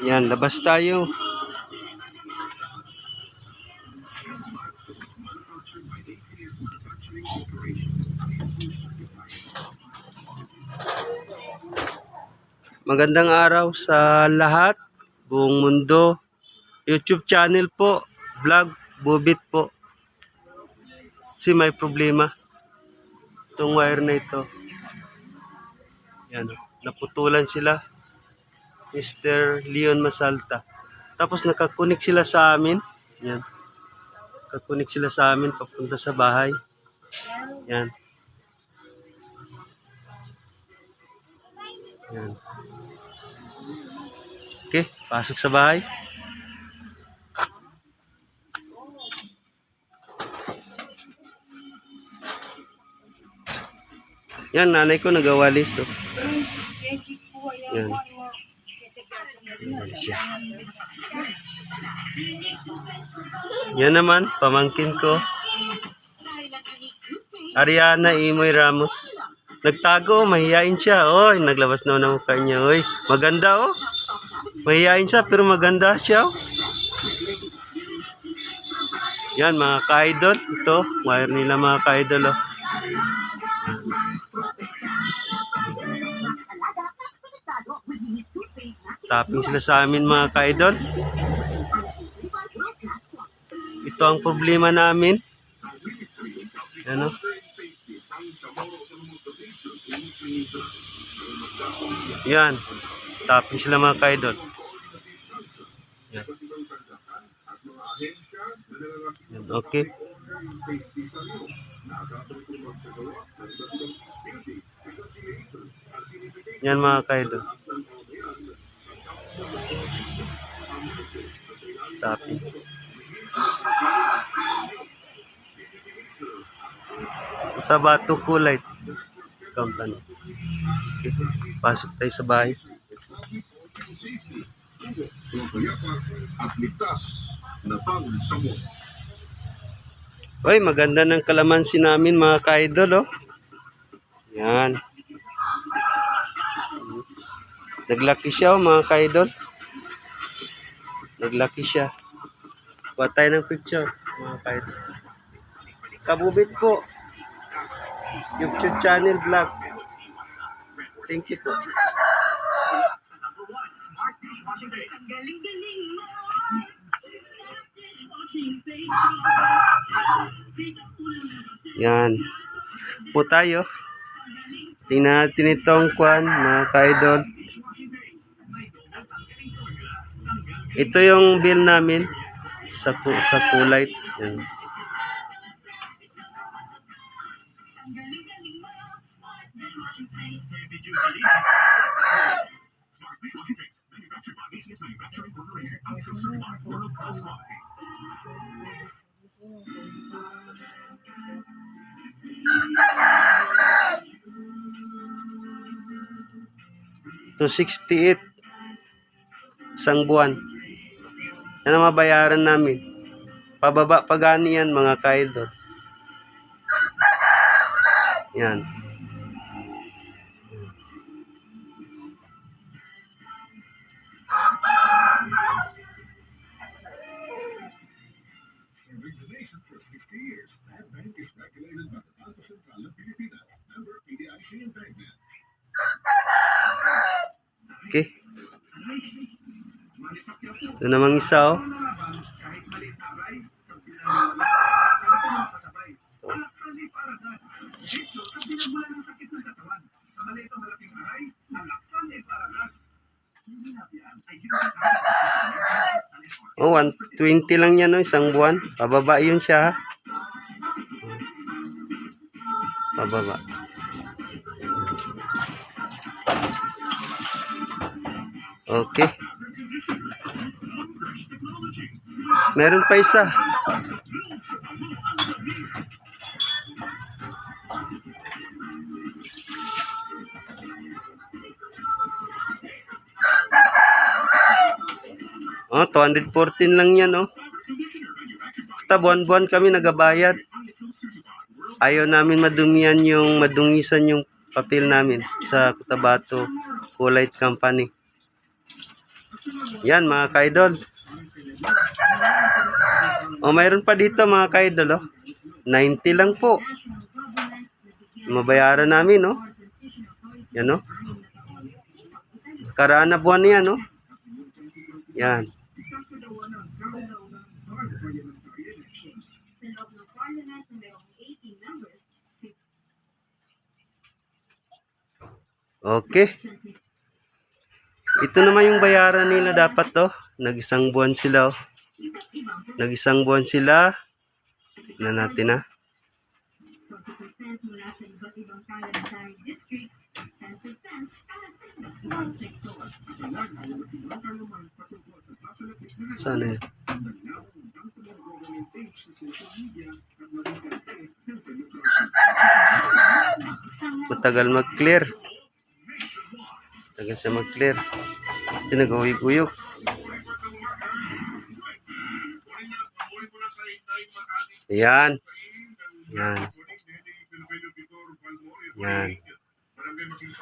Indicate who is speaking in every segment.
Speaker 1: Yan, labas tayo. Magandang araw sa lahat, buong mundo. YouTube channel po, vlog, Bubit po. Kasi may problema. Itong wire na ito. Yan, naputulan sila. Mr. Leon Masalta. Tapos nakakunik sila sa amin. Yan. Nakakunik sila sa amin papunta sa bahay. Yan. Yan. Okay, pasok sa bahay. Yan, nanay ko nagawalis. Oh. Yan. Yan siya. Yan naman, pamangkin ko. Ariana Imoy Ramos. Nagtago, mahihain siya. Oy, naglabas na ng mukha niya. Oy, maganda oh. Mahihain siya pero maganda siya. Oh. Yan, mga ka-idol. Ito, wire nila mga ka-idol. Oh. Tapping sila sa amin mga ka-idol. Ito ang problema namin. Ano? Yan. Tapping sila mga ka-idol. Yan. Yan. Okay. Yan mga ka-idol. Tapping. Tabato Kulay Company. Okay. Pasok tayo sa bahay. Oy, maganda ng kalamansi namin mga ka-idol. Oh. Yan. Naglaki siya oh, mga ka-idol. Naglaki siya. Kuha tayo ng picture mga ka-idol. Kabubit po. YouTube channel vlog. Thank you po. Yan. Po tayo. Tingnan natin itong kwan, mga ka-idol. Ito yung bill namin sa kulay. Yan. $268 isang buwan. Yan ang mabayaran namin. Pababa pa gani yan mga ka-idol. Yan. Okay. Ito namang isa oh. Oh, 120 lang yan no, isang buwan. Pababa yun siya ha. Pababa. Okay. Meron pa isa. Oh, 214 lang yan, oh. Basta buwan-buwan kami nagabayad. Ayaw namin madungisan yung papel namin sa Cotabato Kulight Company. Yan mga ka-idol. O mayroon pa dito mga ka-idol, 90 lang po. Mabayaran namin, Yan, Karaan na buwan yan, Yan. Okay. Ito naman yung bayaran nila dapat, Nag-isang buwan sila, Nag-isang buwan sila. Tignan natin, Sana yun? Matagal mag-clear. Tagal siya mag-clear. Sinagawig-uyok. Yan. Yan. Yan.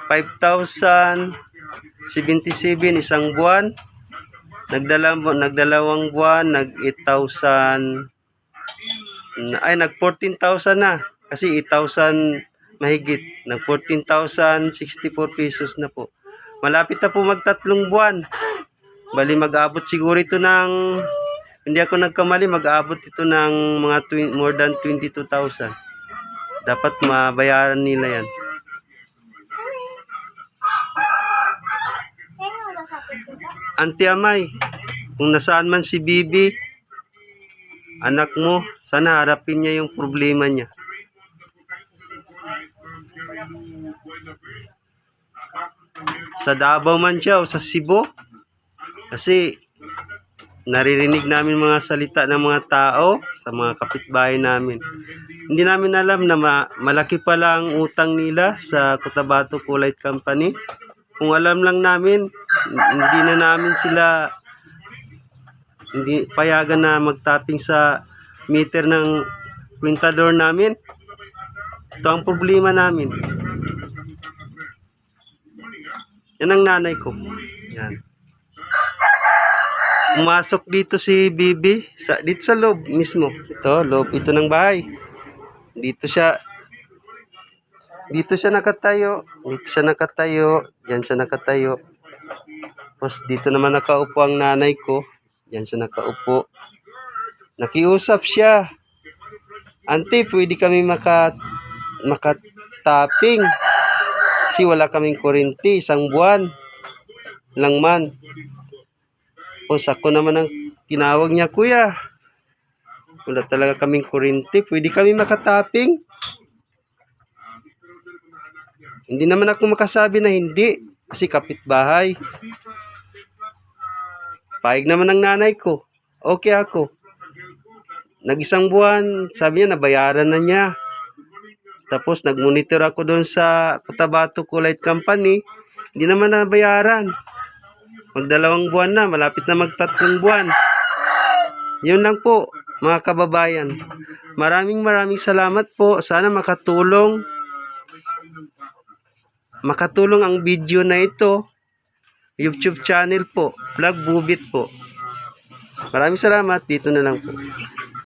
Speaker 1: 5,077 isang buwan. Nagdalawang buwan, nag-8,000. Ay, nag-14,000 na. Kasi 8,000 mahigit. Nag-14,064 pesos na po. Malapit na po magtatlong buwan. Bali, mag-abot siguro ito ng, hindi ako nagkamali, mag-abot ito ng mga more than 22,000. Dapat mabayaran nila yan. Auntie Amay, kung nasaan man si Bibi, anak mo, sana harapin niya yung problema niya. Sa Davao man siya o sa Cebu, kasi naririnig namin mga salita ng mga tao sa mga kapitbahay namin. Hindi namin alam na malaki pala ang utang nila sa Cotabato Kulight Company. Kung alam lang namin, hindi na namin sila payagan na magtapping sa meter ng kwintador namin. Ito ang problema namin. Yan ang nanay ko. Yan. Pumasok dito si Bibi dito sa loob mismo. Ito, loob ito ng bahay. Dito siya nakatayo. Diyan siya nakatayo. Tapos dito naman nakaupo ang nanay ko. Diyan siya nakaupo. Nakiusap siya. Auntie, pwede kami makatapping. Kasi wala kaming kuryente, isang buwan lang man. Tapos ako naman ang tinawag niya, kuya. Wala talaga kaming kuryente, pwede kami makatapping. Hindi naman ako makasabi na hindi. Kasi kapitbahay. Paig naman ng nanay ko. Okay ako. Nag-isang buwan, sabi niya, nabayaran na niya. Tapos nag-monitor ako doon sa Cotabato Kulight Company. Hindi naman nabayaran. Magdalawang buwan na, malapit na magtatlong buwan. Yun lang po, mga kababayan. Maraming salamat po. Sana makatulong ang video na ito. YouTube channel po, Vlog Bubit po. Maraming salamat. Dito na lang po.